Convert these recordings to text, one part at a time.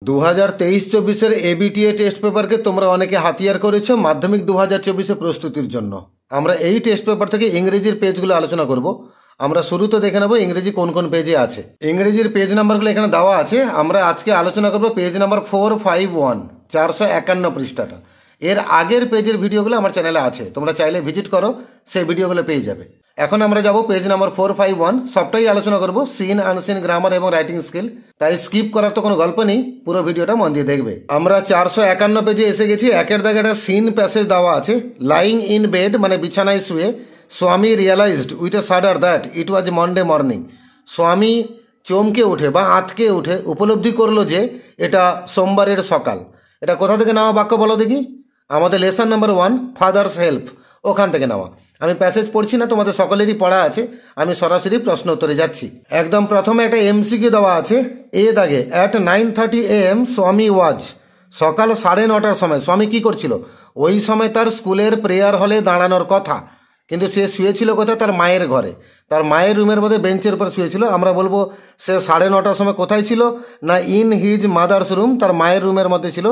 2023-24 ABTA test পেপারকে তোমরা অনেকে হাতিয়ার করেছো মাধ্যমিক 2024 প্রস্তুতির জন্য। আমরা এই টেস্ট পেপার থেকে ইংরেজির পেজগুলো আলোচনা করব। আমরা শুরুতে দেখে নেব ইংরেজি কোন কোন পেজে আছে। ইংরেজির পেজ নাম্বারগুলো এখানে দেওয়া আছে। আমরা আজকে আলোচনা করব পেজ নাম্বার 451, 451 পৃষ্ঠাটা। এর আগের পেজের ভিডিওগুলো আমার চ্যানেলে আছে, তোমরা চাইলে ভিজিট করো, সেই ভিডিওগুলো পেয়ে যাবে। এখন আমরা যাব পেজ নাম্বার 451, সবটাই আলোচনা করব সিন আনসিন গ্রামার এবং রাইটিং স্কিল। তাই স্কিপ করার তো কোনো গল্প নেই, পুরো ভিডিওটা মন দিয়ে দেখবে। আমরা 451 পেজে এসে গেছি। একের দাগে একটা সিন প্যাসেজ দেওয়া আছে। লাইং ইন বেড মানে বিছানায় শুয়ে Swami realised with a shudder that it was Monday morning. Swami চমকে উঠে বা আঁতকে উঠে উপলব্ধি করলো যে এটা সোমবারের সকাল। এটা কোথা থেকে নেওয়া বাক্য বলো দেখি? আমাদের লেসন নাম্বার 1 ফাদার্স হেল্প, ওখান থেকে নেওয়া। আমি প্যাসেজ পড়ছি না, তোমাদের সকলেরই পড়া আছে। আমি সরাসরি প্রশ্ন উত্তরে যাচ্ছি। একদম প্রথমে একটা এমসিকিউ দেওয়া আছে। এ দাগে অ্যাট 9:30 AM স্বামী ওয়াজ, সকাল 9:30টার সময় স্বামী কি করছিল? ওই সময় তার স্কুলের প্রেয়ার হলে দাঁড়ানোর কথা, কিন্তু সে শুয়েছিল কোথায়? তার মায়ের ঘরে, তার মায়ের রুমের মধ্যে বেঞ্চের উপর শুয়েছিল। আমরা বলবো সে 9:30টার সময় কোথায় ছিল? না ইন হিজ মাদার্স রুম, তার মায়ের রুমের মধ্যে ছিল।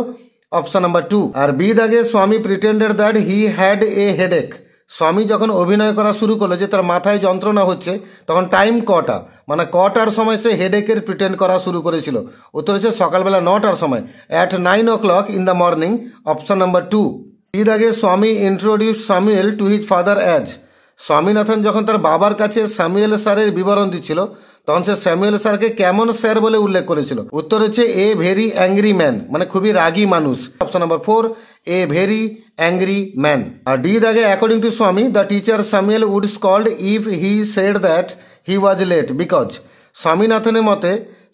Option number 2। আর বি দাগে স্বামী pretended that he had a headache, স্বামী যখন অভিনয় করা শুরু করলো যে তার মাথায় যন্ত্রণা হচ্ছে, তখন টাইম কটা, মানে কটার সময় সে হেডেকের প্রিটেন্ড করা শুরু করেছিল? উত্তর হচ্ছে সকালবেলা 9টার সময়, at 9 o'clock in the morning. Option number 2। এর আগে স্বামী introduce Samuel to his father as, Swaminathan যখন তার বাবার কাছে স্যামুয়েল স্যারের বিবরণ দিচ্ছিল, তখন সে স্যামুয়েল স্যারকে কেমন স্যার বলে উল্লেখ করেছিল? উত্তর হচ্ছে এ ভেরি অ্যাংরি ম্যান, মানে খুবই রাগী মানুষ। Option number 4, a very angry man. আর ডি দাগে according to Swami the teacher Samuel would scold if he said that he was late because, স্বামীনাথনের মতে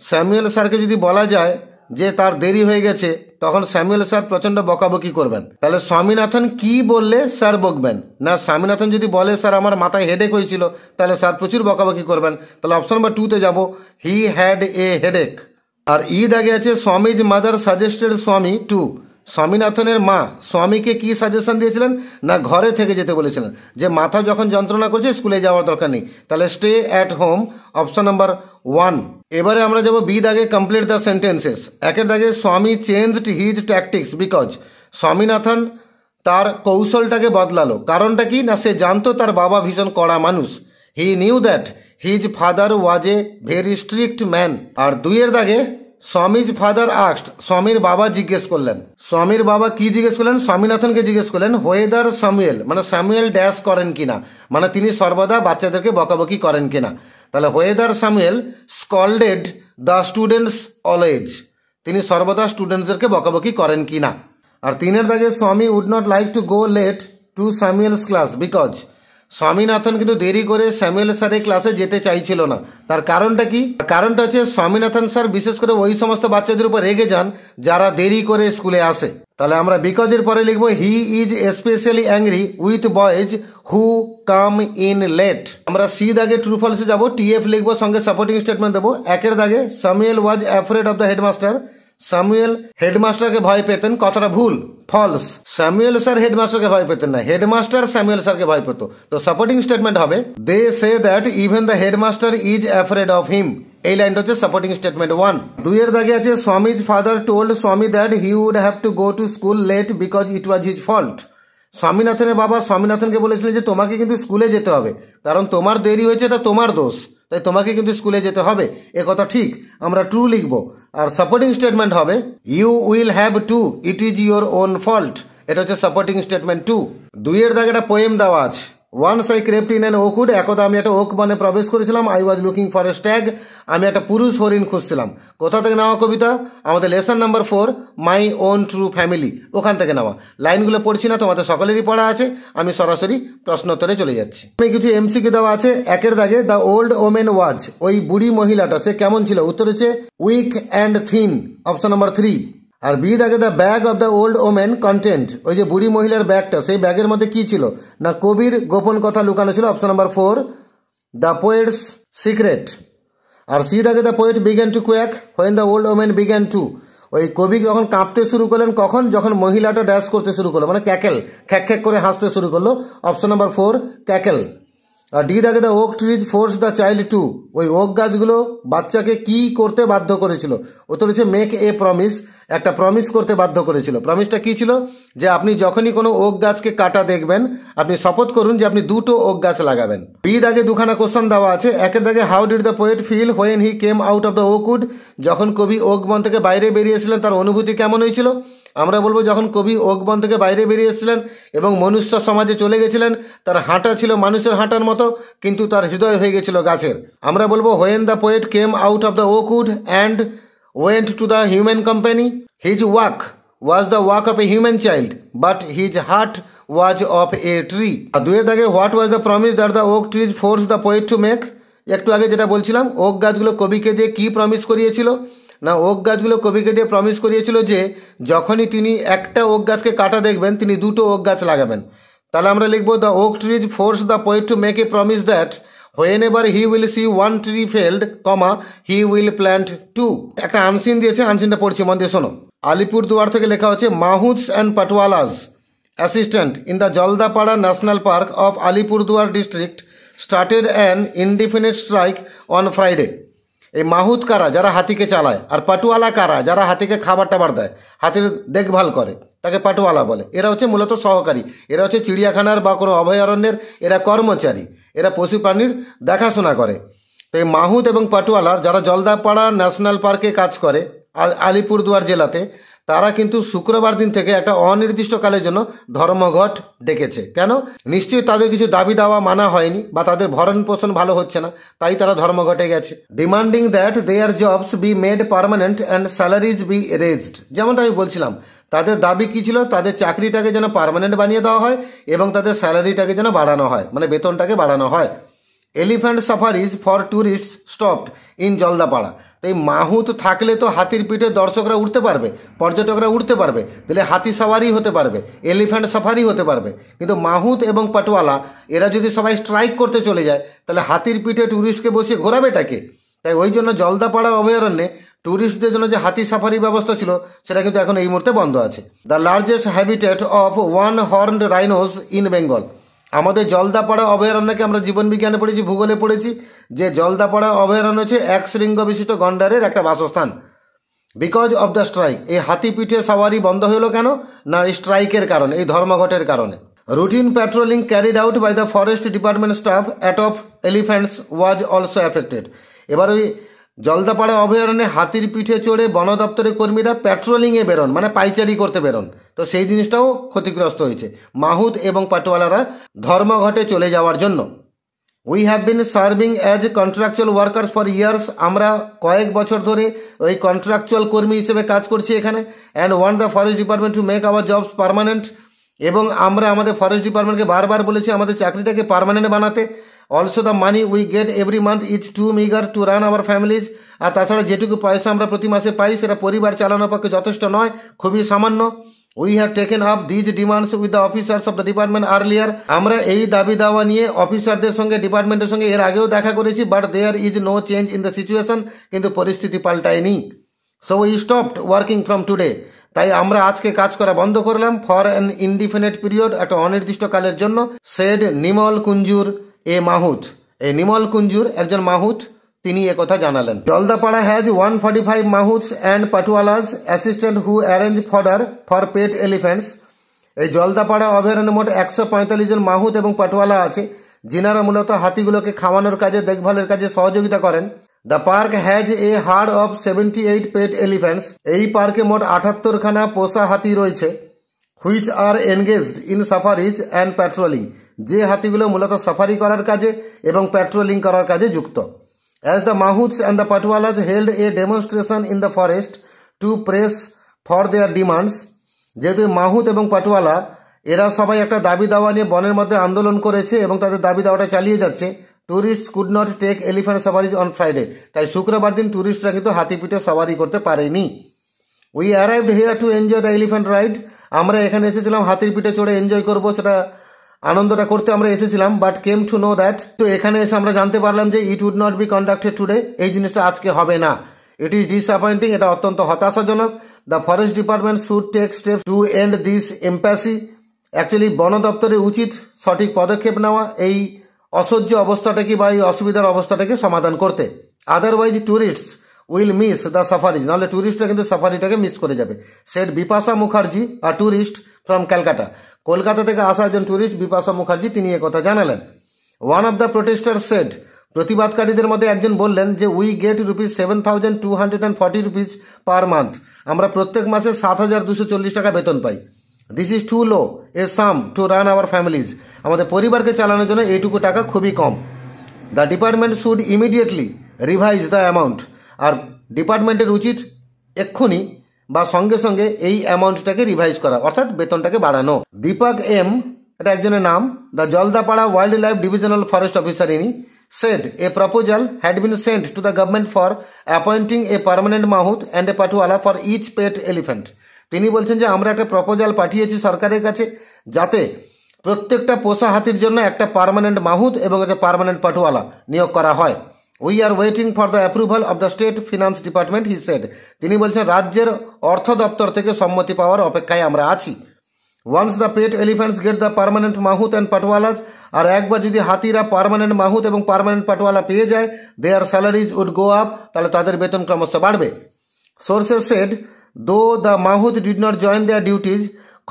স্যামুয়েল স্যারকে যদি বলা যায় যে তার দেরি হয়ে গেছে, তখন স্যামুয়েল স্যার প্রচন্ড বকাবকি করবেন। তাহলে স্বামীনাথন কি বললে স্যার বকবেন? না স্বামীনাথন যদি বলে স্যার আমার মাথায় হেডেক হয়েছিল, তাহলে স্যার প্রচুর বকাবকি করবেন। তাহলে অপশন নাম্বার 2তে যাব, হি হ্যাড এ হেডেক। আর ই দাগে আছে স্বামীজ মাদার সাজেস্টেড স্বামী টু, স্বামীনাথনের মা স্বামীকে কি সাজেশন দিয়েছিলেন? না ঘরে থেকে যেতে বলেছিলেন, যে মাথা যখন যন্ত্রণা করছে স্কুলে যাওয়ার দরকার নেই। তাহলে stay at home. Option number 1। এবারে আমরা যাব বি দাগে কমপ্লিট দ্য সেন্টেন্সেস। একের দাগে স্বামী changed his tactics because, Swaminathan তার কৌশলটাকে বদলালো, কারণটা কি? না সে জানতো তার বাবা ভীষণ কড়া মানুষ। He knew that his father was a very strict man. আর 2 দাগে স্বামীজ ফাদার আস্কড, স্বামীর বাবা জিজ্ঞেস করলেন। স্বামীর বাবা কি জিজ্ঞেস করলেন? স্বামীনাথনকে জিজ্ঞেস করলেন হোয়েদার স্যামুয়েল, মানে স্যামুয়েল ড্যাশ করেন কিনা, মানে তিনি সর্বদা বাচ্চাদেরকে বকাবকি করেন কিনা। তাহলে whether Samuel scolded the students always, তিনি সর্বদা স্টুডেন্টসদেরকে বকাবকি করেন কিনা। আর 3 দাগে Swami would not like to go late to Samuel's class because, Swaminathan কিন্তু দেরি করে স্যামুয়েল স্যারের ক্লাসে যেতে চাইছিল না। তার কারণটা কি? কারণটা হচ্ছে স্বামীনাথন স্যার বিশেষ করে ওই সমস্ত বাচ্চাদের উপর রেগে যান যারা দেরি করে স্কুলে আসে। তাহলে আমরা বিকজের পরে লিখবো he is specially angry with boys who come in late. আমরা সি দাগে ট্রু ফলসে যাবো, টিএফ লিখবো, সঙ্গে সাপোর্টিং স্টেটমেন্ট দেবো। একের দাগে Samuel was afraid of the headmaster, Samuel হেডমাস্টারকে ভয় পেতেন, কথাটা ভুল, ফলস। স্যামুয়েল স্যার হেডমাস্টারকে ভয় পেতেন না, হেডমাস্টার স্যামুয়েল স্যারকে ভয় পেত। তো সাপোর্টিং স্টেটমেন্ট হবে they say that even the headmaster is afraid of him. এই লাইনটা হচ্ছে সাপোর্টিং স্টেটমেন্ট 1। 2 দাগে আছে Swami's father told Swami that he would have to go to school late because it was his fault, স্বামীনাথনের বাবা স্বামীনাথনকে বলেছিলেন যে তোমাকে কিন্তু স্কুলে যেতে হবে, কারণ তোমার দেরি হয়েছে, এটা তোমার দোষ, তাই তোমাকে কিন্তু স্কুলে যেতে হবে। এ কথা ঠিক, আমরা ট্রু লিখবো। আর সাপোর্টিং স্টেটমেন্ট হবে you will have to, it is your own fault, এটা হচ্ছে সাপোর্টিং স্টেটমেন্ট 2। 2 দাগে একটা পোয়েম দেওয়া আছে। Once I crept in an oakwood, একদা আমি একটা ওক বনে প্রবেশ করেছিলাম। I was looking for a stag, আমি একটা পুরুষ হরিণ খুঁজছিলাম। কোথা থেকে নেওয়া কবিতা? আমাদের lesson number 4 my own true family, ওখান থেকে নেওয়া। লাইনগুলো পড়ছি না, তোমাদের সকলেরই পড়া আছে, আমি সরাসরি প্রশ্নোত্তরে চলে যাচ্ছি। কিছু এমসিকিউ দেওয়া আছে। একের দাগে দ্য ওল্ড ওমেন ওয়াজ, ওই বুড়ি মহিলাটা সে কেমন ছিল? উত্তর হচ্ছে weak and thin. Option number 3। আর বি দাগে the bag of the old women content, ওই যে বুড়ি মহিলার ব্যাগটা, সেই ব্যাগের মধ্যে কি ছিল? না কবির গোপন কথা লুকানো ছিল। Option number 4 the poet's secret. আর সি দাগে the poet began to quack when the old women began to, ওই কবি যখন কাঁপতে শুরু করলেন কখন? যখন মহিলাটা ড্যাশ করতে শুরু করলো, মানে ক্যাকেল, খ্যাক খ্যাক করে হাসতে শুরু করলো। Option number 4 cackle. আর ডি দাগে the oak trees force the child to, ওই ওক গাছগুলো বাচ্চাকে কি করতে বাধ্য করেছিল? উত্তর হচ্ছে মেক এ প্রমিস। একটা প্রমিস করতে বাধ্য করেছিল। প্রমিসটা কি ছিল? যে আপনি যখনই কোনো ওক গাছকে কাটা দেখবেন, আপনি শপথ করুন যে আপনি 2টো ওক গাছ লাগাবেন। বি দাগে দুখানা কোশ্চেন দেওয়া আছে। একের দাগে how did the poet feel when he came out of the oak wood, যখন কবি ওক বন থেকে বাইরে বেরিয়েছিলেন তার অনুভূতি কেমন হয়েছিল? আমরা বলবো যখন কবি ওক বন থেকে বাইরে বেরিয়ে এসেছিলেন এবং মনুষ্য সমাজে চলে গেছিলেন, তার হাঁটা ছিল মানুষের হাঁটার মতো, কিন্তু তার হৃদয় হয়ে গেছিল গাছের। আমরা বলবো when the poet came out of the oak wood and went to the human company, his walk was the walk of a human child, but his heart was of a tree. দুয়ের দাগে what was the promise that the oak trees forced the poet to make? একটু আগে যেটা বলছিলাম, okay গাছগুলো কবিকে দিয়ে কি প্রমিস করিয়েছিল? না, ওক গাছগুলো কবিকে দিয়ে প্রমিস করিয়েছিল যে যখনই তিনি একটা ওক গাছকে কাটা দেখবেন তিনি 2টো ওক গাছ লাগাবেন। তাহলে আমরা লিখবো the oak trees force the poet to make a promise that whenever he will see one tree felled, he will plant 2. একটা আনসিন দিয়েছে, আনসিনটা পড়ছি, মন দিয়ে শোনো। আলিপুরদুয়ার থেকে লেখা হচ্ছে mahouts and patwalas assistant in the Jaldapara national park of Alipurduar district started an indefinite strike on Friday. এই মাহুদ কারা? যারা হাতিকে চালায়। আর পাটওয়ালা কারা? যারা হাতিকে খাবার টাবার দেয়, হাতির দেখভাল করে, তাকে পাটওয়ালা বলে। এরা হচ্ছে মূলত সহকারী, এরা হচ্ছে চিড়িয়াখানার বা কোনো অভয়ারণ্যের এরা কর্মচারী, এরা পশু প্রাণীর দেখাশোনা করে। তো এই মাহুদ এবং পাটওয়ালার যারা জলদাপাড়া ন্যাশনাল পার্কে কাজ করে আলিপুরদুয়ার জেলাতে, তারা কিন্তু শুক্রবার দিন থেকে একটা অনির্দিষ্টকালের জন্য ধর্মঘট ডেকেছে। কেন? নিশ্চয়ই তাদের কিছু দাবি দাওয়া মানা হয়নি বা তাদের ভরণ পোষণ ভালো হচ্ছে না, তাই তারা ধর্মঘটে গেছে। Demanding that their jobs be made permanent and salaries be raised. যেমনটা আমি বলছিলাম, তাদের দাবি কি ছিল? তাদের চাকরিটাকে যেন পার্মানেন্ট বানিয়ে দেওয়া হয় এবং তাদের স্যালারিটাকে যেন বাড়ানো হয়, মানে বেতনটাকে বাড়ানো হয়। Elephant safaris for tourist stopped in Jaldapara. তো এই মাহুত থাকলে তো হাতির পিঠে দর্শকরা উঠতে পারবে, পর্যটকরা উঠতে পারবে, তাহলে হাতি সাফারি হতে পারবে, এলিফ্যান্ট সাফারি হতে পারবে। কিন্তু মাহুত এবং পাটওয়ালা এরা যদি সবাই স্ট্রাইক করতে চলে যায়, তাহলে হাতির পিঠে ট্যুরিস্টকে বসিয়ে ঘোরাবেটাকে? তাই ওই জন্য জলদাপাড়া অভয়ারণ্যে ট্যুরিস্টদের জন্য যে হাতি সাফারি ব্যবস্থা ছিল সেটা কিন্তু এখন এই মুহূর্তে বন্ধ আছে। The largest habitat of one horned rhinos in Bengal. আমাদের জলদাপাড়া অভয়ারণ্যকে আমরা জীবন বিজ্ঞানে পড়েছি, ভূগোলে পড়েছি যে জলদাপাড়া অভয়ারণ্য হচ্ছে এক শৃঙ্গ বিশিষ্ট গন্ডারের একটা বাসস্থান। বিকজ অফ দ্য স্ট্রাইক, এই হাতি পিঠে সাওয়ারি বন্ধ হলো কেন? না, স্ট্রাইকের কারণে, এই ধর্মঘটের কারণে। Routine patrolling carried out by the forest department staff at of elephants was also affected. এবার ওই জলদাপাড়া অভয়ারণ্যে হাতির পিঠে চড়ে বন দপ্তরের কর্মীরা প্যাট্রোলিংয়ে বেরোন, মানে পাইচারি করতে বেরোন, তো সেই জিনিসটাও ক্ষতিগ্রস্ত হয়েছে মাহুদ এবং পাটওয়ালারা ধর্মঘটে চলে যাওয়ার জন্য। We have been serving as contractual workers for years. আমরা কয়েক বছর ধরে ওই কন্ট্রাকচুয়াল কর্মী হিসেবে কাজ করছি এখানে। And want the forest department to make our jobs permanent. এবং আমরা আমাদের ফরেস্ট ডিপার্টমেন্টকে বারবার বলেছি আমাদের চাকরিটাকে পার্মানেন্ট বানাতে। Also the money we get every month is too meagre to run our families. আর তাছাড়া যেটুকু পয়সা আমরা প্রতি মাসে পাই সেটা পরিবার চালানোর পক্ষে যথেষ্ট নয়, খুবই সামান্য। We have taken up these demands with the officers of the department earlier. আমরা এই দাবি দাওয়া নিয়ে অফিসারদের সঙ্গে, ডিপার্টমেন্টের সঙ্গে এর আগেও দেখা করেছি, but there is no change in the situation. কিন্তু পরিস্থিতি পাল্টায়নি। So we stopped working from today. তাই আমরা আজকে কাজ করা বন্ধ করলাম ফর অ্যান ইনডিফিনিট পিরিয়ড, একটা অনির্দিষ্টকালের জন্য। Said Nimal Kunjur a mahout. এই নিমল কুঞ্জুর একজন মাহুত, তিনি একথা জানালেন। Jaldapara has 145 mahouts and patwalas assistant who arrange fodder for pet elephants. এই জলদাপাড়া অভয়ারণ্যে মোট 145 জন মাহুত এবং পাটওয়ালা আছে, যিনারা মূলত হাতিগুলোকে খাওয়ানোর কাজে, দেখভালের কাজে সহযোগিতা করেন। The park has a herd of 78 pet elephants. এই পার্কে মোট 78খানা পোষা হাতি রয়েছে। Which are engaged in safaris and patrolling. যে হাতিগুলো মূলত সাফারি করার কাজে এবং প্যাট্রোলিং করার কাজে যুক্ত। As the Mahuts and the Patwalas held a demonstration in the forest to press for their demands, যেহেতু মাহুত এবং পাটওয়ালা এরা সবাই একটা দাবি দাওয়া নিয়ে বনের মধ্যে আন্দোলন করেছে এবং তাদের দাবি দাওয়াটা চালিয়ে যাচ্ছে। Tourist could not take elephant safaris on Friday. তাই শুক্রবার দিন ট্যুরিস্টরা কিন্তু হাতি পিঠে সাফারি করতে পারেনি। We arrived here to enjoy the elephant ride. আমরা এখানে এসেছিলাম হাতির পিঠে চড়ে এনজয় করবো, সেটা আনন্দটা করতে আমরা এসেছিলাম। But came to know that, তো এখানে এসে আমরা জানতে পারলাম যে it would not be conducted today. এই জিনিসটা আজকে হবে না। ইট ইজ ডিসঅ্যাপয়েন্টিং, এটা অত্যন্ত হতাশাজনক। The forest department should take step to end this impasse. Actually বন দপ্তরের উচিত সঠিক পদক্ষেপ নেওয়া এই অসহ্য অবস্থাটাকে বা এই অসুবিধার অবস্থাটাকে সমাধান করতে। Otherwise tourists will miss the safaris, নাহলে ট্যুরিস্টরা কিন্তু সাফারিটাকে মিস করে যাবে। Said Bipasha Mukherjee a tourist from Calcutta, Kolkata থেকে আসা একজন ট্যুরিস্ট বিপাশা মুখার্জি তিনি কথা জানালেন। One of the protester said, প্রতিবাদকারীদের মধ্যে একজন বললেন যে উই গেট ₹7,240 পার মান্থ, আমরা প্রত্যেক মাসে 7,240 টাকা বেতন পাই। This is too low a sum to run our families, আমাদের পরিবারকে চালানোর জন্য এইটুকু টাকা খুবই কম। The department should immediately revise the amount, আর ডিপার্টমেন্টের উচিত এক্ষুনি বা সঙ্গে সঙ্গে এই অ্যামাউন্টটাকে রিভাইজ করা, অর্থাৎ বেতনটাকে বাড়ানো। দীপক এম, এটা একজনের নাম, the Jaldapara wild life divisional forest officer ইনি said a proposal had been sent to the government for appointing a permanent mahout and a patuala for each pet elephant. তিনি বলছেন যে আমরা একটা প্রপোজাল পাঠিয়েছি সরকারের কাছে যাতে প্রত্যেকটা পোষা হাতির জন্য একটা পার্মানেন্ট মাহুত এবং একটা পার্মানেন্ট পাটুয়ালা নিয়োগ করা হয়। We are waiting for the approval of the state finance department, he shed, তিনি বলছেন রাজ্যের অর্থ দপ্তর থেকে সম্মতি পাওয়ার অপেক্ষায় আমরা আছি। Once the pet elephants get the permanent mahout and patwalas, আর একবার যদি হাতিরা পার্মানেন্ট মাহুত এবং পার্মানেন্ট পাটওয়ালা পেয়ে যায়, their salaries would go up, তাহলে তাদের বেতন ক্রমশ বাড়বে। Sources said though the Mahut did not join their duties,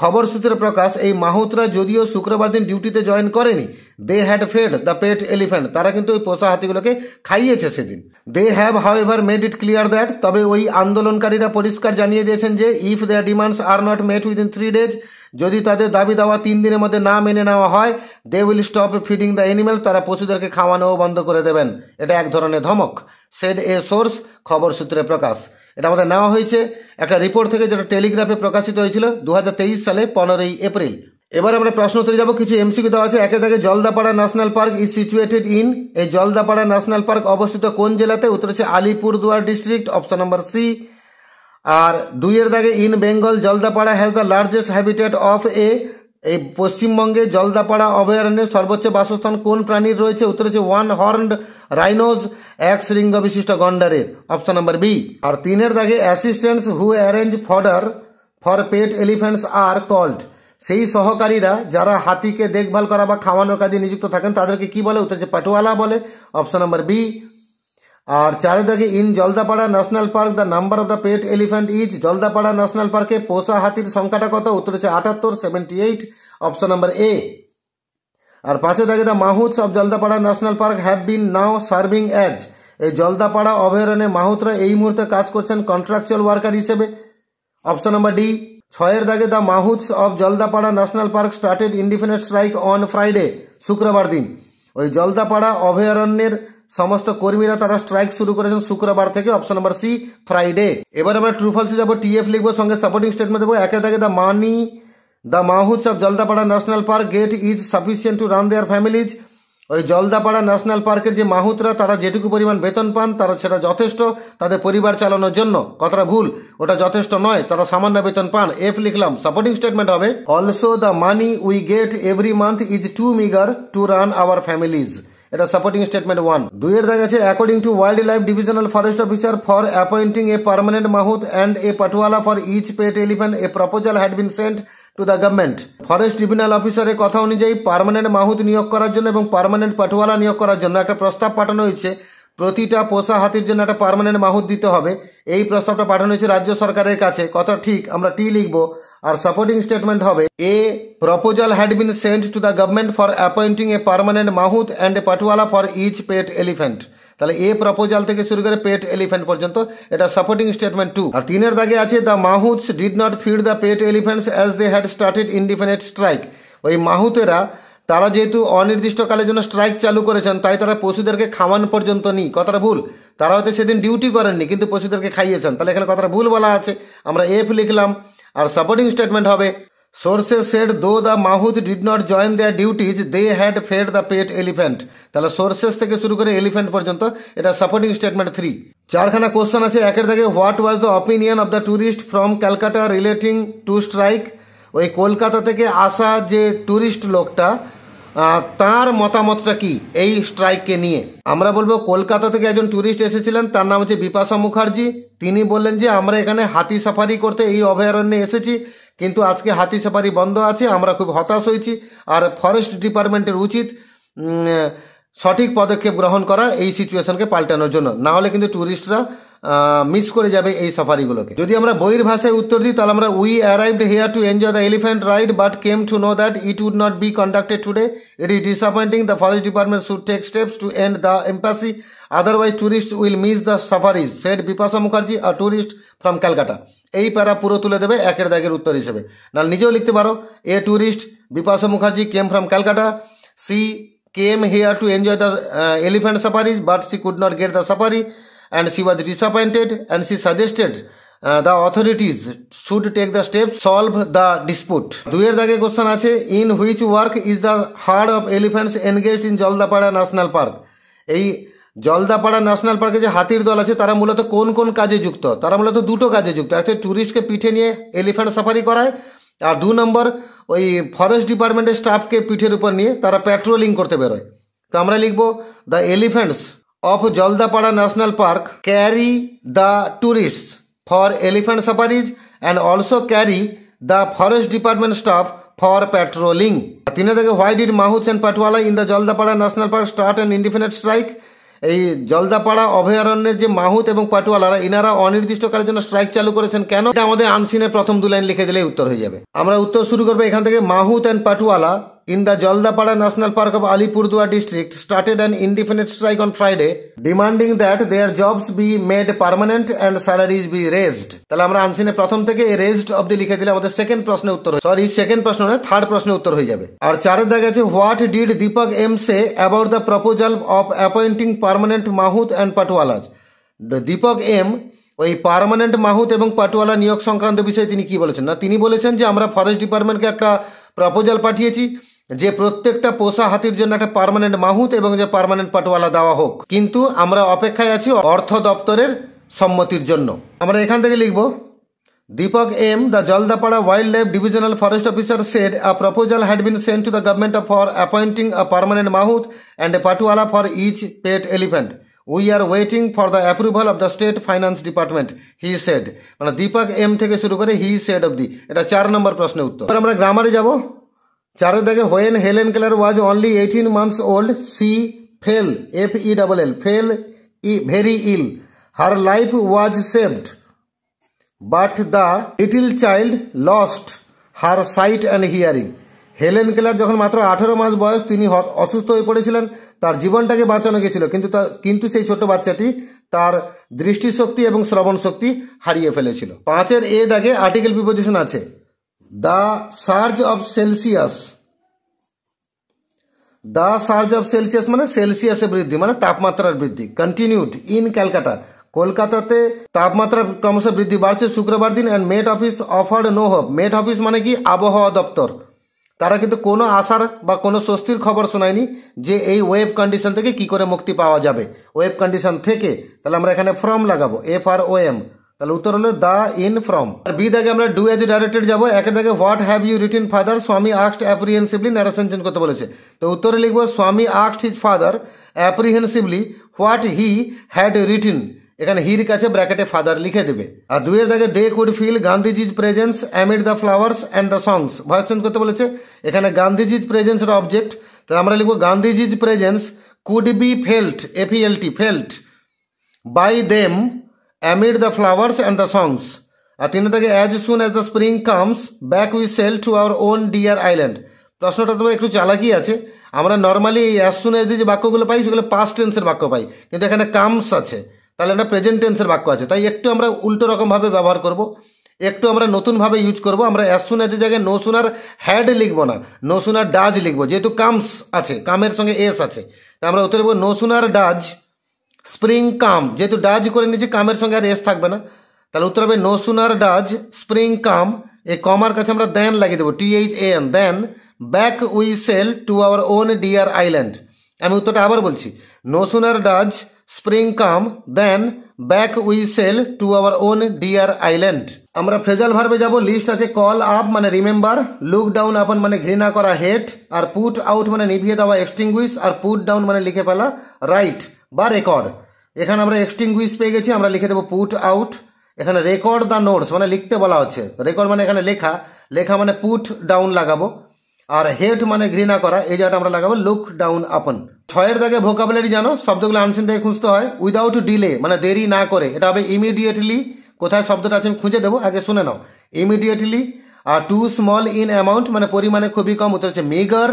খবর সূত্রে প্রকাশ এই মাহুতরা যদিও শুক্রবার দিন ডিউটিতে জয়েন করেনি, they had fed the pet elephant, তারা কিন্তু ওই পোষা হাতিগুলোকে খাইয়েছে সেদিন। They have however made it clear that, তবে ওই আন্দোলনকারীরা পরিষ্কার জানিয়ে দিয়েছেন যে if their demands are not met within 3 days, যদি তাদের দাবি দাওয়া 3 দিনের মধ্যে না মেনে নেওয়া হয়, they will stop feeding the animal, তারা পশুদেরকে খাওয়ানোও বন্ধ করে দেবেন। এটা এক ধরনের ধমক, সেড এ সোর্স, খবর সূত্রে প্রকাশ। এটা আমাদের নেওয়া হয়েছে একটা রিপোর্ট থেকে, যেটা টেলিগ্রাফে প্রকাশিত হয়েছিল 2023 সালে 15 এপ্রিল। এবার আমরা প্রশ্ন উত্তরে যাবো। কিছু এমসিকিউ দেওয়া আছে। একে থাকে Jaldapara national park is situated in, এই জলদাপাড়া ন্যাশনাল পার্ক অবস্থিত কোন জেলাতে? উত্তর হচ্ছে Alipurduar district, option number C. আর 2 দাগে in Bengal Jaldapara has the largest habitat of a, এই পশ্চিমবঙ্গে জলদাপাড়া অভয়ারণ্যের সর্বোচ্চ বাসস্থান কোন প্রাণীর রয়েছে? উত্তর হচ্ছে 1 হর্নড রাইনোজ, এক শৃঙ্গ বিশিষ্ট গন্ডারের, অপশন নাম্বার বি। আর 3 দাগে assistants who arrange fodder for pet elephants are called, সেই সহকারীরা যারা হাতিকে দেখভাল করা বা খাওয়ানোর কাজে নিযুক্ত থাকেন তাদেরকে কি বলে? উত্তর হচ্ছে পাটওয়ালা বলে, অপশন নাম্বার বি। আর 4 দাগে in Jaldapara national park the number of the pet elephant is, Jaldapara national পার্কে পোষা হাতির সংখ্যাটা কত? উত্তর হচ্ছে 78, 78, অপশন নাম্বার এ। আর 5 দাগে the mahouts of Jaldapara national park have been now serving as, এই জলদাপাড়া অভয়ারণ্যে মাহুতরা এই মুহূর্তে কাজ করছেন কন্ট্রাকচুয়াল ওয়ার্কার হিসেবে, অপশন নাম্বার ডি। 6 দাগে the mahouts of Jaldapara national park started indefinite strike on Friday, শুক্রবার দিন ওই জলদাপাড়া অভয়ারণ্যের সমস্ত কর্মীরা তারা স্ট্রাইক শুরু করেছেন শুক্রবার থেকে, অপশন নাম্বার সি ফ্রাইডে। এবার আমরা ট্রু ফলসে যাবো, টিএফ লিখবো, সঙ্গে সাপোর্টিং স্টেটমেন্ট দেবো। 1 দাগে the mahouts of Jaldapara national park get is sufficient to run their families, ওই জলদাপাড়া ন্যাশনাল পার্কের যে মাহুতরা তারা যেটুকু পরিমাণ বেতন পান তারা সেটা যথেষ্ট তাদের পরিবার চালানোর জন্য। কথাটা ভুল, ওটা যথেষ্ট নয়, তারা সামান্য বেতন পান। এফ লিখলাম, সাপোর্টিং স্টেটমেন্ট হবে also the money we get every month is too meagre to run our families, এটা সাপোর্টিং স্টেটমেন্ট 1। 2 দাগ আছে according to wild life divisional forest officer for appointing a permanent mahout and a patwala for each pet elephant a proposal had been sent to the government, forest tribunal অফিসারের কথা অনুযায়ী permanent মাহুত নিয়োগ করার জন্য এবং permanent পাটওয়ালা নিয়োগ করার জন্য একটা প্রস্তাব পাঠানো হয়েছে। প্রতিটা পোষা হাতির জন্য একটা পার্মানেন্ট মাহুত দিতে হবে, এই প্রস্তাবটা পাঠানো হয়েছে রাজ্য সরকারের কাছে। কথা ঠিক, আমরা টি লিখবো। আর সাপোর্টিং স্টেটমেন্ট হবে a proposal had been sent to the government for appointing a permanent mahout and a patwala for each pet elephant, তাহলে এ প্রপোজাল থেকে শুরু করে পেট এলিফ্যান্ট পর্যন্ত, এটা সাপোর্টিং স্টেটমেন্ট 2। আর 3 দাগে আছে the mahouts did not feed the pet elephants as they had started indefinite strike, ওই মাহুতেরা তারা যেহেতু অনির্দিষ্টকালের জন্য স্ট্রাইক চালু করেছেন তাই তারা পশুদেরকে খাওয়ানো পর্যন্ত নি, কথাটা ভুল। তারা হয়তো সেদিন ডিউটি করেননি কিন্তু পশুদেরকে খাইয়েছেন, তাহলে এখানে কথাটা ভুল বলা আছে, আমরা এফ লিখলাম। আর সাপোর্টিং স্টেটমেন্ট হবে sources said though the Mahut did not join their duties they had fed the pet elephant, তাহলে সোর্সেস থেকে শুরু করে এলিফ্যান্ট পর্যন্ত, এটা সাপোর্টিং স্টেটমেন্ট 3। 4খানা কোশ্চেন আছে। 1 দাগে what was the opinion of the tourist from Calcutta relating to strike, ওই কলকাতা থেকে আসা যে ট্যুরিস্ট লোকটা তার মতামতটা কি এই স্ট্রাইককে নিয়ে? আমরা বলবো কলকাতা থেকে একজন ট্যুরিস্ট এসেছিলেন, তার নাম হচ্ছে বিপাশা মুখার্জি। তিনি বললেন যে আমরা এখানে হাতি সাফারি করতে এই অভয়ারণ্যে এসেছি, কিন্তু আজকে হাতি সাফারি বন্ধ আছে, আমরা খুব হতাশ হয়েছি, আর ফরেস্ট ডিপার্টমেন্টের উচিত সঠিক পদক্ষেপ গ্রহণ করা এই সিচুয়েশনকে পাল্টানোর জন্য, না হলে কিন্তু ট্যুরিস্টরা মিস করে যাবে এই সাফারিগুলোকে। যদি আমরা বইয়ের ভাষায় উত্তর দিই তাহলে আমরা we arrived here to enjoy the elephant ride but came to know that it would not be conducted today. It is disappointing. The forest department should take steps to end the impasse, otherwise tourist will miss the safaris, said Bipasha Mukherjee, a tourist from Calcutta. এই para পুরো তুলে দেবে একের দাগের উত্তর হিসেবে। নাহলে নিজেও লিখতে পারো, a tourist Bipasha Mukherjee came from Calcutta, she came here to enjoy the elephant safaris but she could not get the safari and she was disappointed and she suggested the authorities should take the steps solve the dispute. দুইয়ের দাগে question আছে, in which work is the herd of elephants engaged in Jaldapara national park. এই Jaldapara national পার্কে যে হাতির দল আছে তারা মূলত কোন কোন কাজে যুক্ত? তারা মূলত দুটো কাজে যুক্ত, একটা ট্যুরিস্টকে পিঠে নিয়ে এলিফ্যান্ট সাফারি করায়, আর 2 নম্বর ওই ফরেস্ট ডিপার্টমেন্টের স্টাফকে পিঠের উপর নিয়ে তারা প্যাট্রোলিং করতে বেরোয়। তো আমরা লিখবো, the elephants of Jaldapara national park carry the tourists for elephant safaris and also carry the forest department staff for patrolling. 3 থেকে, why did mahout and patwala in the Jaldapara national park start and indefinite strike. এই জলদাপাড়া অভয়ারণ্যের যে মাহুত এবং পাটওয়ালারা ইনারা অনির্দিষ্টকালের জন্য strike চালু করেছেন কেন? এটা আমাদের আনসিনের প্রথম 2 লাইন লিখে দিলেই উত্তর হয়ে যাবে। আমরা উত্তর শুরু করবো এখান থেকে। মাহুত and পাটওয়ালা in the Jaldapara National Park of Alipurdua district started an indefinite strike on Friday demanding that their jobs be made permanent and salaries be raised. তাহলে আমরা আনসিনে প্রথম থেকে raised অবধি লিখে দিলে আমাদের সেকেন্ড প্রশ্নের উত্তর, সরি সেকেন্ড প্রশ্ন নয় থার্ড প্রশ্নের উত্তর হয়ে যাবে। আর 4 দাগে আছে, what did Deepak M say about the proposal of appointing permanent mahout and patwalas. Deepak M ওই পার্মানেন্ট মাহুত এবং পাটওয়ালা নিয়োগ সংক্রান্ত বিষয়ে তিনি কি বলেছেন? না, তিনি বলেছেন যে আমরা ফরেস্ট ডিপার্টমেন্টকে একটা প্রপোজাল পাঠিয়েছি যে প্রত্যেকটা পোষা হাতির জন্য একটা পার্মানেন্ট মাহুত এবং যে পার্মানেন্ট পাটওয়ালা দেওয়া হোক, কিন্তু আমরা অপেক্ষায় আছি অর্থ দপ্তরের সম্মতির জন্য। আমরা এখান থেকে লিখব, Deepak M, the Jaldapara wild life divisional forest officer said a proposal had been sent to the government for appointing a permanent mahout and a patwala for each pet elephant. We are waiting for the approval of the state finance department, he said. মানে Deepak M থেকে শুরু করে he said অবধি, এটা 4 নম্বর প্রশ্নের উত্তর। আমরা গ্রামারে যাব। 4 দাগে, when Helen Keller was only 18 months old, she fell, F-E-L-L, fell very ill. Her life was saved, but the little child lost her sight and hearing. Helen Keller যখন মাত্র 18 মাস বয়স তিনি অসুস্থ হয়ে পড়েছিলেন, তার জীবনটাকে বাঁচানো গেছিল, কিন্তু সেই ছোট বাচ্চাটি তার দৃষ্টিশক্তি এবং শ্রবণ শক্তি হারিয়ে ফেলেছিল। 5 এ দাগে আর্টিকেল প্রিপোজিশন আছে, the surge of Celsius. The surge of Celsius মানে সেলসিয়াসে বৃদ্ধি, মানে তাপমাত্রার বৃদ্ধি। কন্টিনিউড ইন ক্যালকাটা, কলকাতাতে তাপমাত্রা ক্রমশ বৃদ্ধি বাড়ছে শুক্রবার দিন। And Met Office offered no hope. Met Office মানে কি? আবহাওয়া দপ্তর। তারা কিন্তু কোনো আশার বা কোনো স্বস্তির খবর শোনায়নি যে এই ওয়েভ কন্ডিশন থেকে কি করে মুক্তি পাওয়া যাবে। ওয়েভ কন্ডিশন থেকে, তাহলে আমরা এখানে ফ্রম লাগাবো, FROM। তাহলে উত্তর হলো দ্য ইন ফ্রম। আর বি দাগে আমরা ডু এজ ডাইরেক্টেড যাবো। 1 দাগে, what have you written father, Swami asked apprehensively, narration change করতে বলেছে। তো উত্তরে লিখবো, Swami asked his father apprehensively what he had written. এখানে হির কাছে ব্র্যাকেটে ফাদার লিখে দেবে। আর 2 দাগে, they could feel Gandhiji's presence amid the flowers and the songs. Voice change করতে বলেছে। এখানে গান্ধীজিজ প্রেজেন্সের অবজেক্ট, তো আমরা লিখবো Gandhiji's presence could be felt, FELT, felt by them amid the flowers and the songs. আর 3 দাগে, as soon as the spring comes back we sail to our own dear island. প্রশ্নটা তো একটু চালাকি আছে। আমরা নর্মালি এই as soon as যে বাক্যগুলো পাই সেগুলো পাস্ট টেন্সের বাক্য পাই, কিন্তু এখানে কামস আছে, তাহলে এটা প্রেজেন্ট টেন্সের বাক্য আছে। তাই একটু আমরা উল্টো রকমভাবে ব্যবহার করব, একটু আমরা নতুনভাবে ইউজ করব। আমরা as soon as জায়গায় নো সুনার হ্যাড লিখবো না, নো সুনার ডাজ লিখবো, যেহেতু কামস আছে, কামের সঙ্গে এস আছে, তাই আমরা উত্তর দেবো নো সুনার ডাজ স্প্রিং কাম। যেহেতু ডাজ করে নিয়েছি, কামের সঙ্গে আর এস থাকবে না, তাহলে উত্তর হবে no sooner does spring come. এই কমার কাছে আমরা দেন লাগিয়ে দেবো, THAN, then back we sail to our own dear island. আমি উত্তরটা আবার বলছি, no sooner does spring come then back we sail to our own dear island. আমরা ফ্রেজাল ভার্বে যাব। লিস্ট আছে, কল আপ মানে রিমেম্বার, লুক ডাউন আপন মানে ঘৃণা করা, হেট, আর পুট আউট মানে নিভিয়ে দেওয়া, এক্সটিংগুইশ, আর পুট ডাউন মানে লিখে ফেলা, রাইট বা রেকর্ড। এখানে আমরা এক্সটিংগুইশ পেয়ে গেছি, আমরা লিখে দেবো পুট আউট। এখানে রেকর্ড দ্য নোটস মানে লিখতে বলা হচ্ছে, রেকর্ড মানে এখানে লেখা, লেখা মানে পুট ডাউন লাগাবো। আর হেট মানে ঘৃণা করা, এই জায়গাটা আমরা লাগাবো লুক ডাউন আপন। 6 দাগে ভোকাবুলারি জানো, শব্দগুলো আনসিন থেকে খুঁজতে হয়। উইদাউট ডিলে মানে দেরি না করে, এটা হবে ইমিডিয়েটলি। কোথায় শব্দটা আছে আমি খুঁজে দেবো, আগে শুনে নাও। ইমিডিয়েটলি। আর টু স্মল ইন অ্যামাউন্ট মানে পরিমাণে খুবই কম, উত্তর হচ্ছে মেগার।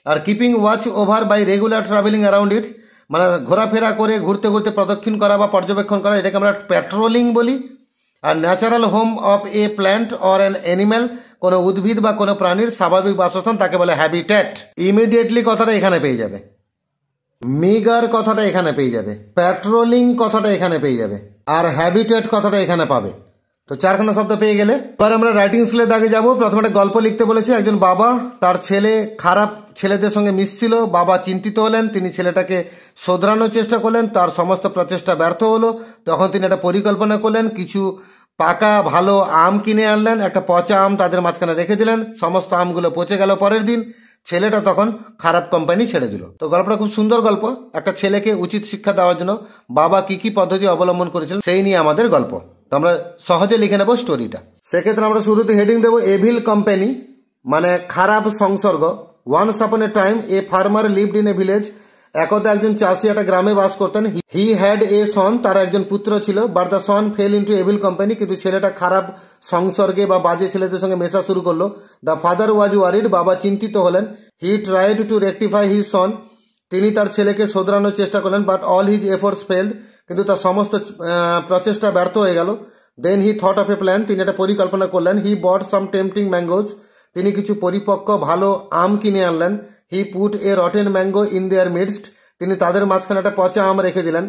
আর keeping watch over by regular travelling around it মানে ঘোরাফেরা করে ঘুরতে ঘুরতে প্রদক্ষিণ করা বা পর্যবেক্ষণ করা, এটাকে আমরা প্যাট্রোলিং বলি। আর natural home of a plant or an animal কোনো উদ্ভিদ বা কোনো প্রাণীর স্বাভাবিক বাসস্থান তাকে বলে হ্যাবিট্যাট। ইমিডিয়েটলি কথাটা এখানে পেয়ে যাবে, মিগার কথাটা এখানে পেয়ে যাবে, প্যাট্রোলিং কথাটা এখানে পেয়ে যাবে, আর হ্যাবিটেট কথাটা এখানে পাবে। তো 4খানা শব্দ পেয়ে গেলে এবার আমরা রাইটিং স্কিলের দাগে যাবো। প্রথমে একটা গল্প লিখতে বলেছে। একজন বাবা তার ছেলে খারাপ ছেলেদের সঙ্গে মিশছিল, বাবা চিন্তিত হলেন, তিনি ছেলেটাকে শোধরানোর চেষ্টা করলেন, তার সমস্ত প্রচেষ্টা ব্যর্থ হলো। তখন তিনি একটা পরিকল্পনা করলেন, কিছু পাকা ভালো আম কিনে আনলেন, একটা পচা আম তাদের মাঝখানে রেখে দিলেন, সমস্ত আমগুলো পচে গেল। পরের দিন ছেলেটা তখন খারাপ কোম্পানি ছেড়ে দিল। তো গল্পটা খুব সুন্দর গল্প, একটা ছেলেকে উচিত শিক্ষা দেওয়ার জন্য বাবা কি কি পদ্ধতি অবলম্বন করেছিলেন সেই নিয়ে আমাদের গল্প। তো আমরা সহজে লিখে নেব স্টোরিটা। সেক্ষেত্রে আমরা শুরুতে হেডিং দেবো এভিল কোম্পানি মানে খারাপ সংসর্গ। Once upon a time a farmer lived in a village. একদা একজন চাষি একটা গ্রামে বাস করতেন। হি হ্যাড এ সন, তার একজন পুত্র ছিল। But the son fail into evil company, কিন্তু ছেলেটা খারাপ সংসর্গে বা বাজে ছেলেদের সঙ্গে মেশা শুরু করলো। দ্য ফাদার ওয়াজ ওয়ারিড, বাবা চিন্তিত হলেন। He tried to rectify his son, তিনি তার ছেলেকে শোধরানোর চেষ্টা করলেন। But all his efforts failed, কিন্তু তার সমস্ত প্রচেষ্টা ব্যর্থ হয়ে গেল। Then he thought of a plan, তিনি একটা পরিকল্পনা করলেন। হি বট সাম টেম্পটিং ম্যাঙ্গোজ, তিনি কিছু পরিপক্ক ভালো আম কিনে আনলেন। He put a rotten mango in their midst, তিনি তাদের মাঝখানে একটা পচা আম রেখে দিলেন।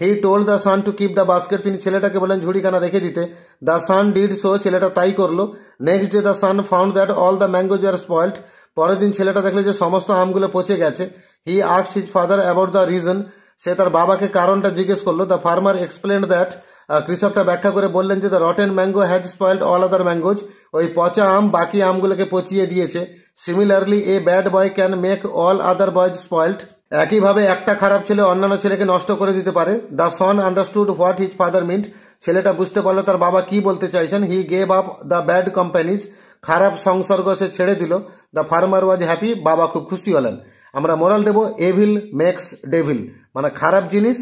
He told the sun to keep the basket, তিনি ছেলেটাকে বললেন ঝুড়িখানা রেখে দিতে। দ্য সান ডিড সো, ছেলেটা তাই করলো। Next day the son found that all the mangoes are spoiled, পরের দিন ছেলেটা দেখলো যে সমস্ত আমগুলো পচে গেছে। He asked his father about the reason, সে তার বাবাকে কারণটা জিজ্ঞেস করলো। দ্য ফার্মার এক্সপ্লেন্ড দ্যাট, কৃষকটা ব্যাখ্যা করে বললেন যে the rotten mango has spoiled all other mangoes, ওই পচা আম বাকি আমগুলোকে পচিয়ে দিয়েছে। Similarly a bad boy can make all other boys spoiled, একইভাবে একটা খারাপ ছেলে অন্যান্য ছেলেকে নষ্ট করে দিতে পারে। The son understood what his father mint, ছেলেটা বুঝতে পারলো তার বাবা কি বলতে চাইছেন। He gave up the bad companies, খারাপ সংসর্গ সে ছেড়ে দিল। দ্য ফার্মার ওয়াজ হ্যাপি, বাবা খুব খুশি হলেন। আমরা মোরাল দেব এভিল মেক্স ডেভিল, মানে খারাপ জিনিস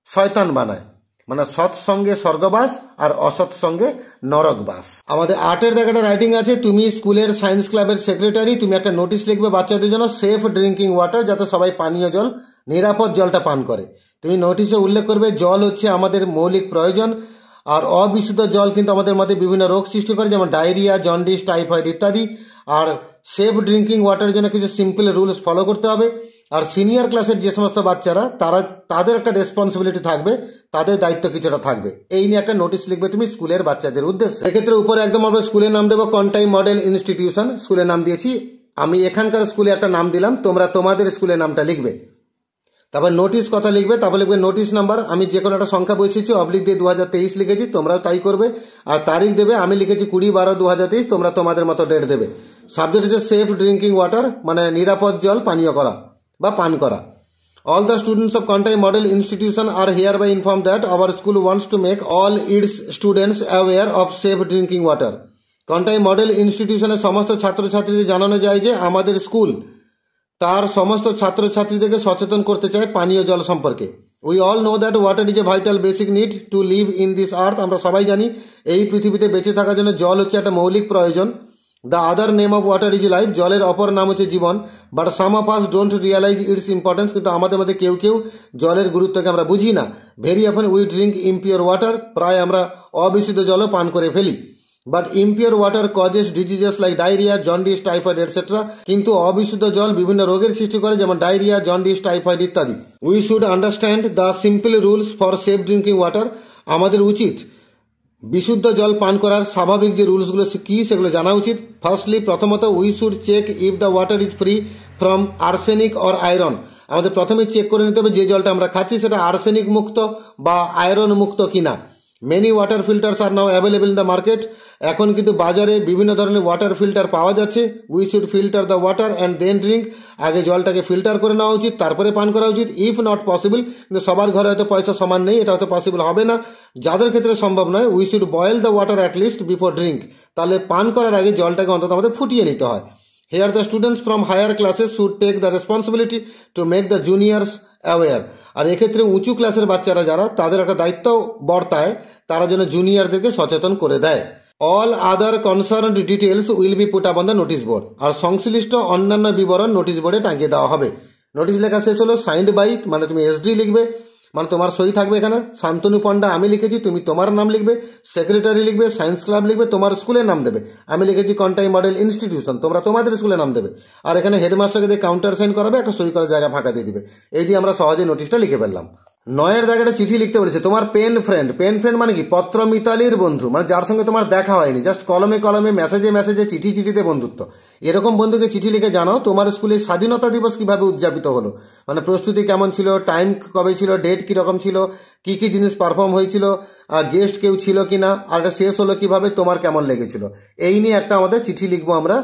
শয়তান বানায়, মানে সৎসঙ্গে স্বর্গবাস আর অসৎ সঙ্গে নরকবাস। আমাদের 8এর জায়গাটা রাইটিং আছে। তুমি স্কুলের সায়েন্স ক্লাবের সেক্রেটারি, তুমি একটা নোটিশ লিখবে বাচ্চাদের জন্য, সেফ ড্রিঙ্কিং ওয়াটার, যাতে সবাই পানীয় জল নিরাপদ জলটা পান করে। তুমি নোটিশে উল্লেখ করবে জল হচ্ছে আমাদের মৌলিক প্রয়োজন, আর অবিশুদ্ধ জল কিন্তু আমাদের মধ্যে বিভিন্ন রোগ সৃষ্টি করে, যেমন ডায়রিয়া, জন্ডিস, টাইফয়েড ইত্যাদি। আর সেফ ড্রিঙ্কিং ওয়াটারের জন্য কিছু সিম্পল রুলস ফলো করতে হবে। আর সিনিয়র ক্লাসের যে সমস্ত বাচ্চারা তাদের একটা রেসপন্সিবিলিটি থাকবে, তাদের দায়িত্ব কিছুটা থাকবে। এই নিয়ে একটা নোটিশ লিখবে তুমি স্কুলের বাচ্চাদের উদ্দেশ্যে। এক্ষেত্রে উপরে একদম আমরা স্কুলের নাম দেবো কন্টাই মডেল ইনস্টিটিউশন, স্কুলের নাম দিয়েছি। আমি এখানকার স্কুলে একটা নাম দিলাম, তোমরা তোমাদের স্কুলের নামটা লিখবে। তারপর নোটিশ কথা লিখবে, তারপর লিখবে নোটিশ নাম্বার। আমি যে কোনো একটা সংখ্যা বসিয়েছি, অবলিক দিয়ে 2023 লিখেছি, তোমরাও তাই করবে। আর তারিখ দেবে, আমি লিখেছি 20/12/2023, তোমরা তোমাদের মতো ডেট দেবে। সাবজেক্ট হচ্ছে সেফ ড্রিঙ্কিং ওয়াটার, মানে নিরাপদ জল পানীয় করা বা পান করা। All the students of Kontai Model Institution are hereby informed that our school wants to make all its students aware of safe drinking water. Kontai Model Institutionের সমস্ত ছাত্রছাত্রীদের জানানো যায় যে আমাদের স্কুল তার সমস্ত ছাত্রছাত্রীদেরকে সচেতন করতে চায় পানীয় জল সম্পর্কে। We all know that water is a vital basic need to live in this earth. আমরা সবাই জানি এই পৃথিবীতে বেঁচে থাকার জন্য জল হচ্ছে একটা মৌলিক প্রয়োজন। The other name of water is life, জলের অপর নাম হচ্ছে জীবন। But some of us don't realize its importance, কিন্তু আমাদের মধ্যে কেউ কেউ জলের গুরুত্বকে আমরা বুঝি না। Very often we drink impure water, প্রায় আমরা অবিশুদ্ধ জলও পান করে ফেলি। But impure water causes diseases like diarrhea, jaundice, typhoid, etc. কিন্তু অবিশুদ্ধ জল বিভিন্ন রোগের সৃষ্টি করে, যেমন ডায়রিয়া, জন্ডিস, টাইফয়েড ইত্যাদি। We should understand the simple rules for safe drinking water. আমাদের উচিত বিশুদ্ধ জল পান করার স্বাভাবিক যে রুলসগুলো কি সেগুলো জানা উচিত। ফার্স্টলি, প্রথমত we should check if the water is free from arsenic or iron. আমাদের প্রথমে চেক করে নিতে হবে যে জলটা আমরা খাচ্ছি সেটা আর্সেনিক মুক্ত বা আয়রন মুক্ত কিনা। Many water filters are now available in the market. এখন কিন্তু বাজারে বিভিন্ন ধরনের ওয়াটার ফিল্টার পাওয়া যাচ্ছে। We should filter the water and then drink. আগে জলটাকে ফিল্টার করে নেওয়া উচিত, তারপরে পান করা উচিত। ইফ নট পসিবল, কিন্তু সবার ঘরে হয়তো পয়সা সমান নেই, এটা হয়তো পসিবল হবে না। যাদের ক্ষেত্রে সম্ভব নয়, we should boil the water at least before drink. তাহলে পান করার আগে জলটাকে অন্তত আমাদের ফুটিয়ে নিতে হয়। Here the students from higher classes should take the responsibility to make the juniors aware. আর এক্ষেত্রে উঁচু ক্লাসের বাচ্চারা যারা তাদের একটা দায়িত্ব বর্তায়, তারা যেন জুনিয়রদেরকে সচেতন করে দেয়। All other concerned details will be put up on the notice board. আর সংশ্লিষ্ট অন্যান্য বিবরণ নোটিশ বোর্ডে টাঙিয়ে দেওয়া হবে। নোটিশ লেখা শেষ হলো, সাইন্ড বাই মানে তুমি এসডি লিখবে, মানে তোমার সই থাকবে এখানে, শান্তনু পণ্ডা আমি লিখেছি, তুমি তোমার নাম লিখবে, সেক্রেটারি লিখবে, সায়েন্স ক্লাব লিখবে, তোমার স্কুলের নাম দেবে, আমি লিখেছি কন্টাই মডেল ইনস্টিটিউশন, তোমরা তোমাদের স্কুলের নাম দেবে। আর এখানে হেডমাস্টারকে দিয়ে কাউন্টার সাইন করাবে, একটা সই করার জায়গা ফাঁকা দিয়ে দিবে। এই দিয়ে আমরা সহজে নোটিশটা লিখে ফেললাম। 9 জায়গাটা চিঠি লিখতে বলেছে। তোমার পেন ফ্রেন্ড, পেন ফ্রেন্ড মানে কি, পত্র মিতালির বন্ধু, মানে যার সঙ্গে তোমার দেখা হয়নি, জাস্ট কলমে কলমে মেসেজে চিঠিতে বন্ধুত্ব। এরকম বন্ধুকে চিঠি লিখে জানাও তোমার স্কুলে স্বাধীনতা দিবস কিভাবে উদযাপিত হলো, মানে প্রস্তুতি কেমন ছিল, টাইম কবে ছিল, ডেট কিরকম ছিল, কি কি জিনিস পারফর্ম হয়েছিল, গেস্ট কেউ ছিল কিনা, আর এটা শেষ হলো কিভাবে, তোমার কেমন লেগেছিল। এই নিয়ে একটা আমাদের চিঠি লিখবো আমরা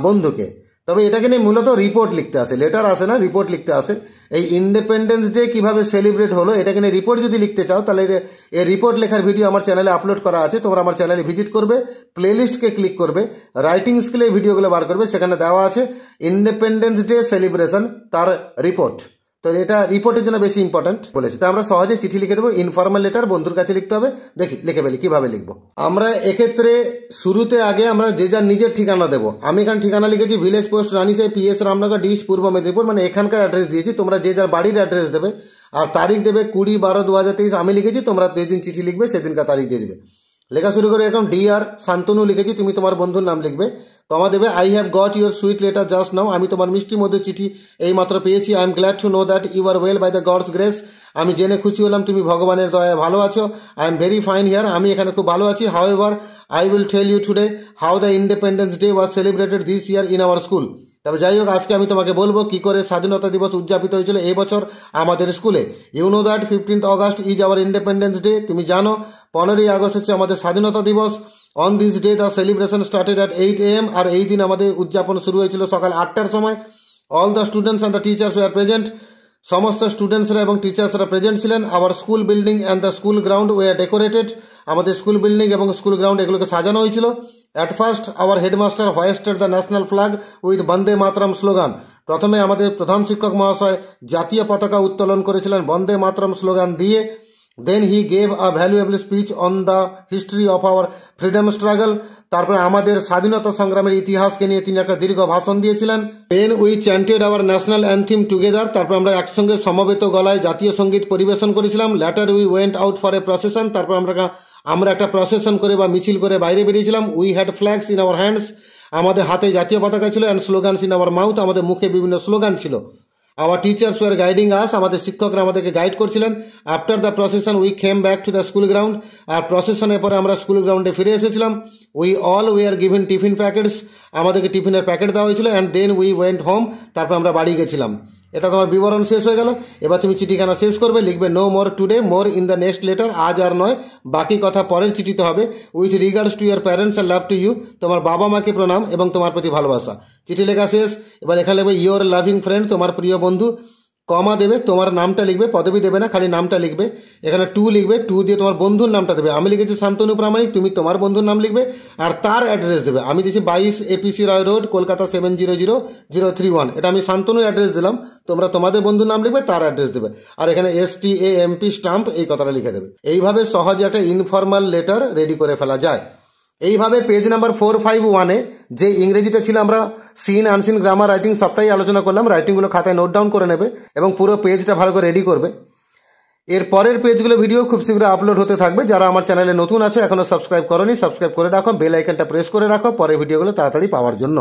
বন্ধুকে। তবে এটাকে নিয়ে মূলত রিপোর্ট লিখতে আসে, লেটার আসে না, রিপোর্ট লিখতে আসে। এই ইন্ডিপেন্ডেন্স ডে কিভাবে সেলিব্রেট হলো এটাকে নিয়ে রিপোর্ট যদি লিখতে চাও, তাহলে এই রিপোর্ট লেখার ভিডিও আমার চ্যানেলে আপলোড করা আছে। তোমরা আমার চ্যানেলে ভিজিট করবে, প্লেলিস্টকে ক্লিক করবে, রাইটিং স্কিলে ভিডিওগুলো বার করবে, সেখানে দেওয়া আছে ইন্ডিপেন্ডেন্স ডে সেলিব্রেশন তার রিপোর্ট। তো এটা রিপোর্টের জন্য বেশি ইম্পর্টেন্ট বলেছি। তো আমরা সহজে চিঠি লিখে দেবো, ইনফর্মাল লেটার বন্ধুর কাছে লিখতে হবে। দেখি লিখে ফেলি কিভাবে লিখবো। আমরা এক্ষেত্রে শুরুতে আগে আমরা যে যার নিজের ঠিকানা দেবো। আমি এখানে ঠিকানা লিখেছি village post Ranisai, PS Ramnagar, district Purba Medinipur, মানে এখানকার অ্যাড্রেস দিয়েছি। তোমরা যে যার বাড়ির অ্যাড্রেস দেবে, আর তারিখ দেবে 20/12/2023। আমি লিখেছি, তোমরা যেদিন চিঠি লিখবে সেদিনকার তারিখ দিয়ে দিবে। লেখা শুরু করে এরকম, ডিয়ার শান্তনু লিখেছি, তুমি তোমার বন্ধুর নাম লিখবে, কমা দেবে, I have got your sweet letter just now, আমি তোমার মিষ্টি মধ্যে চিঠি এই মাত্র পেয়েছি। I am glad to know that you are well by the God's grace, আমি জেনে খুশি হলাম তুমি ভগবানের দয়ায় ভালো আছো। I am very fine here, আমি এখানে খুব ভালো আছি। However I will tell you today how the Independence Day was celebrated this year in our school. তবে যাই হোক, আজকে আমি তোমাকে বলবো কি করে স্বাধীনতা দিবস উদযাপিত হয়েছিল এই বছর আমাদের স্কুলে। You know that 15th August is our Independence Day, তুমি জানো 15ই আগস্ট হচ্ছে আমাদের স্বাধীনতা দিবস। On this day the celebration started at 8 AM, আর এই দিন আমাদের উদযাপন শুরু হয়েছিল সকাল 8টার সময়। All the students and the teachers were present, সমস্ত স্টুডেন্টসরা এবং টিচার্সরা প্রেজেন্ট ছিলেন। Our school building and the school ground were decorated, আমাদের স্কুল বিল্ডিং এবং স্কুল গ্রাউন্ড এগুলোকে সাজানো হয়েছিল। At first our headmaster hoisted the national flag with Vande Mataram slogan, প্রথমে আমাদের প্রধান শিক্ষক মহাশয় জাতীয় পতাকা উত্তোলন করেছিলেন বন্দে মাতরম স্লোগান দিয়ে। Then he gave a valuable speech on the history of our freedom struggle, তারপরে আমাদের স্বাধীনতা সংগ্রামের ইতিহাসকে নিয়ে তিনি একটা দীর্ঘ ভাষণ দিয়েছিলেন। Then we chanted our national anthem together, তারপর আমরা একসঙ্গে সমবেত গলায় জাতীয় সঙ্গীত পরিবেশন করেছিলাম। Later we went out for a procession, তারপর আমরা একটা প্রসেশন করে বা মিছিল করে বাইরে বেরিয়েছিলাম। We had flags in our hands, আমাদের হাতে জাতীয় পতাকা ছিল। And slogans in our mouth, আমাদের মুখে বিভিন্ন স্লোগান ছিল। Our teachers were guiding us, আমাদের শিক্ষকরা আমাদেরকে গাইড করছিলেন। After the procession we came back to the school ground, আর প্রসেশনের পরে আমরা স্কুল গ্রাউন্ডে ফিরে এসেছিলাম। We all we are given tiffin packets, আমাদেরকে টিফিনের প্যাকেট দেওয়া হয়েছিল। And then we went home, তারপর আমরা বাড়ি গেছিলাম। এটা তোমার বিবরণ শেষ হয়ে গেল। এবার তুমি চিঠিখানা শেষ করবে, লিখবে no more today, more in the next letter, আজ আর নয়, বাকি কথা পরের চিঠিতে হবে। With regards to your parents and love to you, তোমার বাবা মাকে প্রণাম এবং তোমার প্রতি ভালোবাসা। চিঠি লেখা শেষ। এবার এখানে লিখবে ইয়োর লাভিং ফ্রেন্ড, তোমার প্রিয় বন্ধু, কমা দেবে, তোমার নামটা লিখবে, পদবি দেবে না, খালি নামটা লিখবে। এখানে টু লিখবে, টু দিয়ে তোমার বন্ধুর নামটা দেবে। আমি লিখেছি শান্তনু প্রামাণিক, তুমি তোমার বন্ধুর নাম লিখবে আর তার অ্যাড্রেস দেবে। আমি দিয়েছি 22 APC রয় রোড, কলকাতা 700031, এটা আমি শান্তনুর অ্যাড্রেস দিলাম। তোমরা তোমাদের বন্ধুর নাম লিখবে, তার অ্যাড্রেস দেবে, আর এখানে STAMP স্টাম্প এই কথাটা লিখে দেবে। এইভাবে সহজে একটা ইনফর্মাল লেটার রেডি করে ফেলা যায়। এইভাবে পেজ নাম্বার 451-এ যে ইংরেজিতে ছিল আমরা সিন আনসিন গ্রামার রাইটিং সবটাই আলোচনা করলাম। রাইটিংগুলো খাতায় নোট ডাউন করে নেবে এবং পুরো পেজটা ভালো করে রেডি করবে। এর পরের পেজগুলো ভিডিও খুব শীঘ্র আপলোড হতে থাকবে। যারা আমার চ্যানেলে নতুন আছে এখনো সাবস্ক্রাইব করোনি, সাবস্ক্রাইব করে রাখো, বেল আইকনটা প্রেস করে রাখো পরের ভিডিওগুলো তাড়াতাড়ি পাওয়ার জন্য।